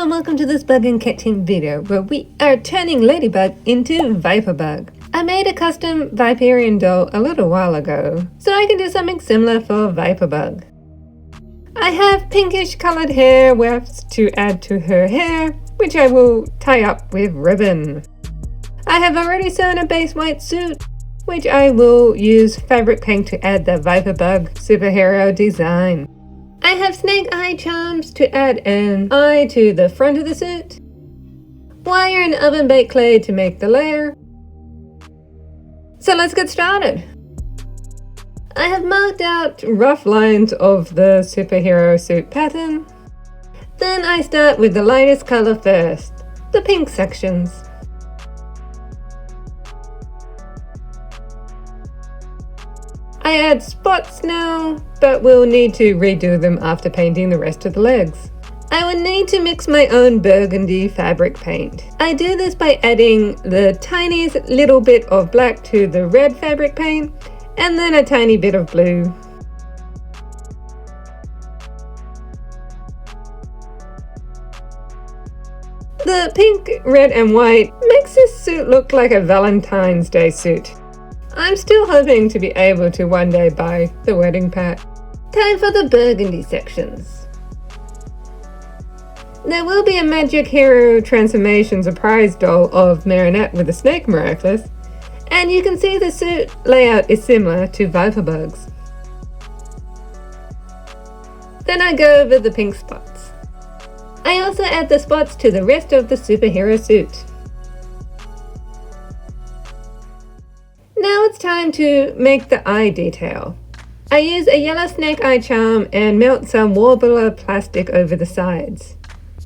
and welcome to this Bug and Cat Team video where we are turning Ladybug into Viperbug. I made a custom Viperian doll a little while ago, so I can do something similar for Viperbug. I have pinkish coloured hair wefts to add to her hair, which I will tie up with ribbon. I have already sewn a base white suit, which I will use fabric paint to add the Viperbug superhero design. I have snake eye charms to add an eye to the front of the suit, wire and oven baked clay to make the layer. So let's get started. I have marked out rough lines of the superhero suit pattern. Then I start with the lightest colour first, the pink sections. I add spots now, but we'll need to redo them after painting the rest of the legs. I will need to mix my own burgundy fabric paint. I do this by adding the tiniest little bit of black to the red fabric paint, and then a tiny bit of blue. The pink, red and white makes this suit look like a Valentine's Day suit. I'm still hoping to be able to one day buy the wedding pack. Time for the burgundy sections. There will be a Magic Hero Transformation surprise doll of Marinette with a Snake Miraculous, and you can see the suit layout is similar to Viperbug's. Then I go over the pink spots. I also add the spots to the rest of the superhero suit. Now it's time to make the eye detail. I use a yellow snake eye charm and melt some Warbler plastic over the sides.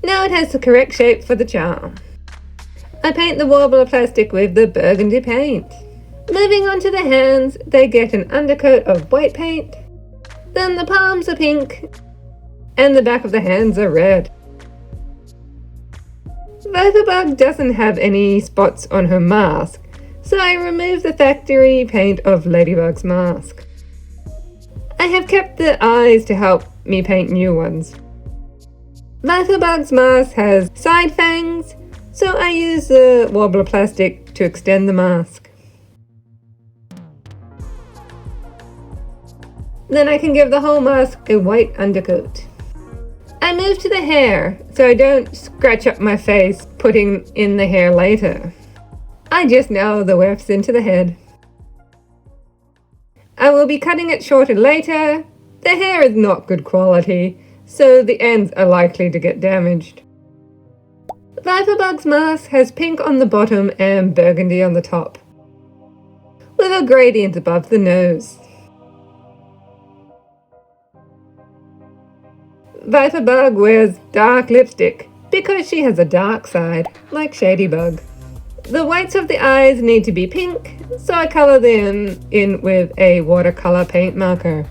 Now it has the correct shape for the charm. I paint the Warbler plastic with the burgundy paint. Moving on to the hands, they get an undercoat of white paint. Then the palms are pink and the back of the hands are red. Viperbug doesn't have any spots on her mask, so I remove the factory paint of Ladybug's mask. I have kept the eyes to help me paint new ones. Viperbug's mask has side fangs, so I use the Warbler plastic to extend the mask. Then I can give the whole mask a white undercoat. I move to the hair, so I don't scratch up my face putting in the hair later. I just nail the wefts into the head. I will be cutting it shorter later. The hair is not good quality, so the ends are likely to get damaged. Viperbug's mask has pink on the bottom and burgundy on the top, with a gradient above the nose. Viperbug wears dark lipstick because she has a dark side, like Shadybug. The whites of the eyes need to be pink, so I colour them in with a watercolour paint marker.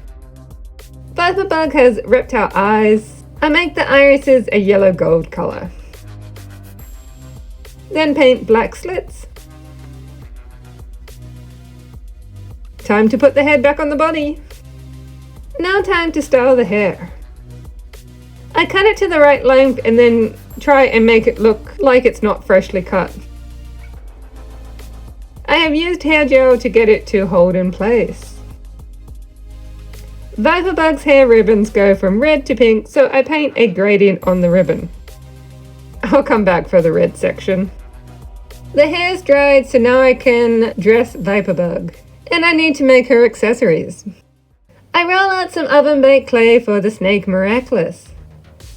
Viperbug has reptile eyes. I make the irises a yellow gold colour. Then paint black slits. Time to put the head back on the body. Now time to style the hair. I cut it to the right length and then try and make it look like it's not freshly cut. I have used hair gel to get it to hold in place. Viperbug's hair ribbons go from red to pink, so I paint a gradient on the ribbon. I'll come back for the red section. The hair's dried, so now I can dress Viperbug, and I need to make her accessories. I roll out some oven baked clay for the Snake Miraculous.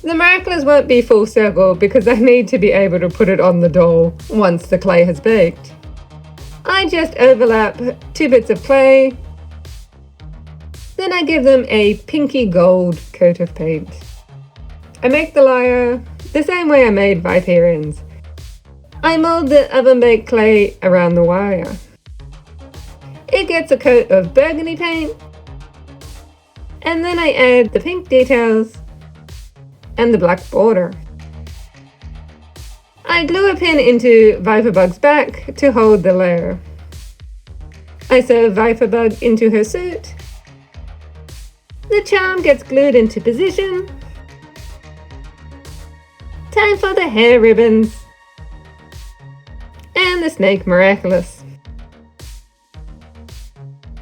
The Miraculous won't be full circle because I need to be able to put it on the doll once the clay has baked. I just overlap 2 bits of clay, then I give them a pinky gold coat of paint. I make the Lyre the same way I made Viperians. I mold the oven baked clay around the wire. It gets a coat of burgundy paint, and then I add the pink details and the black border. I glue a pin into Viperbug's back to hold the layer. I sew Viperbug into her suit. The charm gets glued into position. Time for the hair ribbons. And the Snake Miraculous.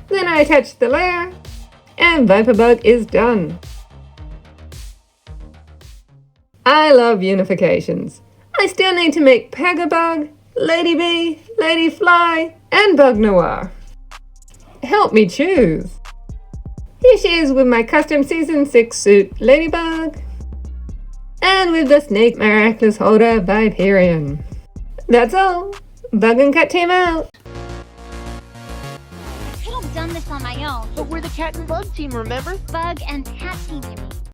Then I attach the Lyre, and Viperbug is done. I love unifications. I still need to make Pegabug, Lady Bee, Lady Fly, and Bug Noir. Help me choose. Here she is with my custom Season 6 suit Ladybug, and with the Snake Miraculous holder Viperian. That's all. Bug and Cat team out. I could have done this on my own. But we're the cat and bug team, remember? Bug and cat team, you mean?